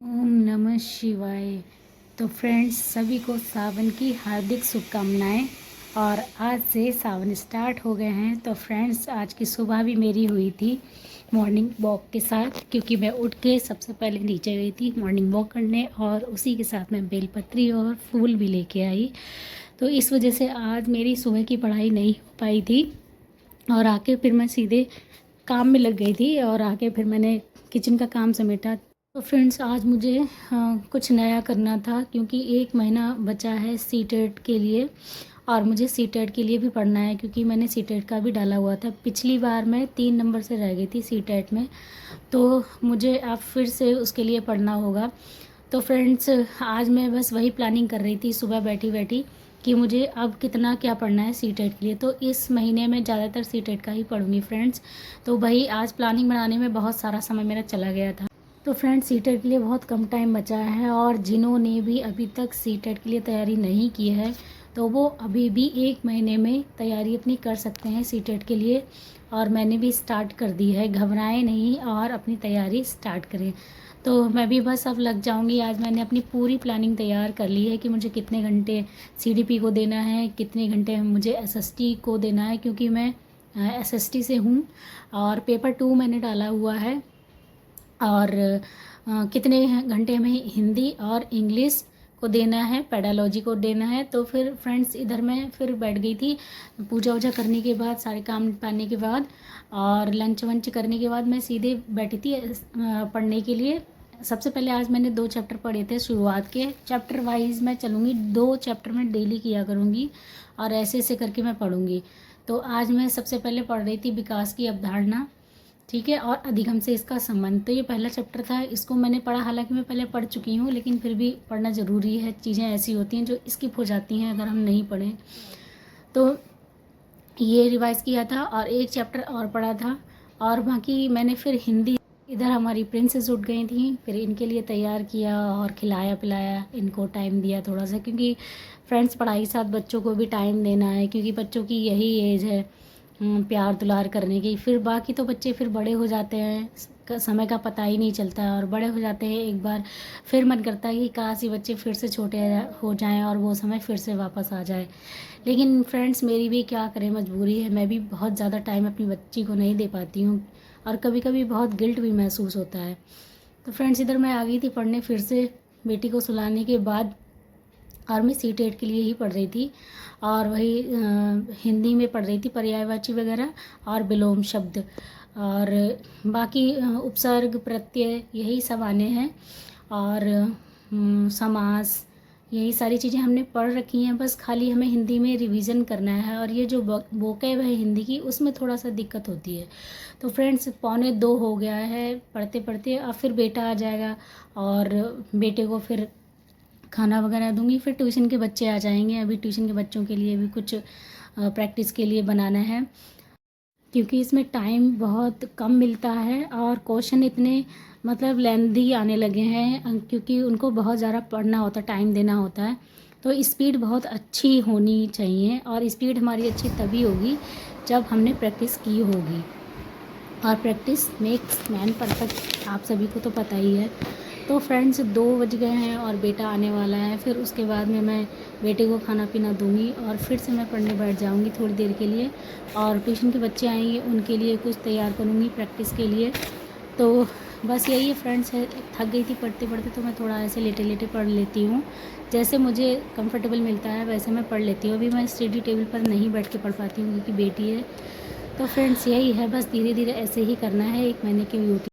ओम नमः शिवाय। तो फ्रेंड्स, सभी को सावन की हार्दिक शुभकामनाएं। और आज से सावन स्टार्ट हो गए हैं। तो फ्रेंड्स, आज की सुबह भी मेरी हुई थी मॉर्निंग वॉक के साथ, क्योंकि मैं उठ के सबसे पहले नीचे गई थी मॉर्निंग वॉक करने, और उसी के साथ मैं बेलपत्री और फूल भी लेके आई। तो इस वजह से आज मेरी सुबह की पढ़ाई नहीं हो पाई थी, और आके फिर मैं सीधे काम में लग गई थी, और आके फिर मैंने किचन का काम समेटा। तो फ्रेंड्स, आज मुझे कुछ नया करना था, क्योंकि 1 महीना बचा है सीटेट के लिए, और मुझे सीटेट के लिए भी पढ़ना है, क्योंकि मैंने सीटेट का भी डाला हुआ था। पिछली बार मैं 3 नंबर से रह गई थी सीटेट में, तो मुझे अब फिर से उसके लिए पढ़ना होगा। तो फ्रेंड्स, आज मैं बस वही प्लानिंग कर रही थी सुबह बैठी बैठी कि मुझे अब कितना क्या पढ़ना है सीटेट के लिए। तो इस महीने में ज़्यादातर सीटेट का ही पढ़ूंगी फ्रेंड्स। तो वही आज प्लानिंग बनाने में बहुत सारा समय मेरा चला गया था। तो फ्रेंड्स, सीटेट के लिए बहुत कम टाइम बचा है, और जिन्होंने भी अभी तक सीटेट के लिए तैयारी नहीं की है, तो वो अभी भी 1 महीने में तैयारी अपनी कर सकते हैं सीटेट के लिए। और मैंने भी स्टार्ट कर दी है, घबराएं नहीं और अपनी तैयारी स्टार्ट करें। तो मैं भी बस अब लग जाऊंगी। आज मैंने अपनी पूरी प्लानिंग तैयार कर ली है कि मुझे कितने घंटे सीडीपी को देना है, कितने घंटे मुझे एसएसटी को देना है, क्योंकि मैं एसएसटी से हूँ, और पेपर 2 मैंने डाला हुआ है। और कितने घंटे हमें हिंदी और इंग्लिश को देना है, पेडालॉजी को देना है। तो फिर फ्रेंड्स, इधर मैं फिर बैठ गई थी पूजा वूजा करने के बाद, सारे काम निपटाने के बाद, और लंच वंच करने के बाद मैं सीधे बैठी थी पढ़ने के लिए। सबसे पहले आज मैंने 2 चैप्टर पढ़े थे शुरुआत के। चैप्टर वाइज मैं चलूँगी, 2 चैप्टर मैं डेली किया करूँगी, और ऐसे ऐसे करके मैं पढ़ूँगी। तो आज मैं सबसे पहले पढ़ रही थी विकास की अवधारणा, ठीक है, और अधिगम से इसका संबंध। तो ये पहला चैप्टर था, इसको मैंने पढ़ा, हालांकि मैं पहले पढ़ चुकी हूँ, लेकिन फिर भी पढ़ना ज़रूरी है। चीज़ें ऐसी होती हैं जो स्किप हो जाती हैं अगर हम नहीं पढ़ें। तो ये रिवाइज़ किया था, और एक चैप्टर और पढ़ा था, और बाकी मैंने फिर हिंदी, इधर हमारी प्रिंसेस उठ गई थी, फिर इनके लिए तैयार किया और खिलाया पिलाया, इनको टाइम दिया थोड़ा सा, क्योंकि फ्रेंड्स पढ़ाई के साथ बच्चों को भी टाइम देना है, क्योंकि बच्चों की यही एज है प्यार दुलार करने की। फिर बाकी तो बच्चे फिर बड़े हो जाते हैं, समय का पता ही नहीं चलता है, और बड़े हो जाते हैं एक बार, फिर मन करता है कि काश ये बच्चे फिर से छोटे हो जाएं और वो समय फिर से वापस आ जाए। लेकिन फ्रेंड्स, मेरी भी क्या करें, मजबूरी है, मैं भी बहुत ज़्यादा टाइम अपनी बच्ची को नहीं दे पाती हूँ, और कभी कभी बहुत गिल्ट भी महसूस होता है। तो फ्रेंड्स, इधर मैं आ गई थी पढ़ने फिर से बेटी को सुलाने के बाद, और मैं सीटेट के लिए ही पढ़ रही थी, और वही हिंदी में पढ़ रही थी पर्यायवाची वगैरह और विलोम शब्द, और बाकी उपसर्ग प्रत्यय यही सब आने हैं, और समास, यही सारी चीज़ें हमने पढ़ रखी हैं। बस खाली हमें हिंदी में रिवीजन करना है, और ये जो वोकैब है हिंदी की, उसमें थोड़ा सा दिक्कत होती है। तो फ्रेंड्स, 1:45 हो गया है पढ़ते पढ़ते, अब फिर बेटा आ जाएगा, और बेटे को फिर खाना वगैरह दूंगी, फिर ट्यूशन के बच्चे आ जाएंगे। अभी ट्यूशन के बच्चों के लिए भी कुछ प्रैक्टिस के लिए बनाना है, क्योंकि इसमें टाइम बहुत कम मिलता है, और क्वेश्चन इतने मतलब लेंदी आने लगे हैं, क्योंकि उनको बहुत ज़्यादा पढ़ना होता है, टाइम देना होता है। तो स्पीड बहुत अच्छी होनी चाहिए, और स्पीड हमारी अच्छी तभी होगी जब हमने प्रैक्टिस की होगी, और प्रैक्टिस मेक्स मैन परफेक्ट, आप सभी को तो पता ही है। तो फ्रेंड्स, 2 बज गए हैं और बेटा आने वाला है, फिर उसके बाद में मैं बेटे को खाना पीना दूंगी, और फिर से मैं पढ़ने बैठ जाऊंगी थोड़ी देर के लिए, और ट्यूशन के बच्चे आएंगे, उनके लिए कुछ तैयार करूंगी प्रैक्टिस के लिए। तो बस यही है फ्रेंड्स, है, थक गई थी पढ़ते पढ़ते, तो मैं थोड़ा ऐसे लेटे लेटे पढ़ लेती हूँ, जैसे मुझे कंफर्टेबल मिलता है वैसे मैं पढ़ लेती हूँ। अभी मैं स्टडी टेबल पर नहीं बैठ के पढ़ पाती हूँ, क्योंकि बेटी है। तो फ्रेंड्स, यही है, बस धीरे धीरे ऐसे ही करना है 1 महीने की ड्यूटी।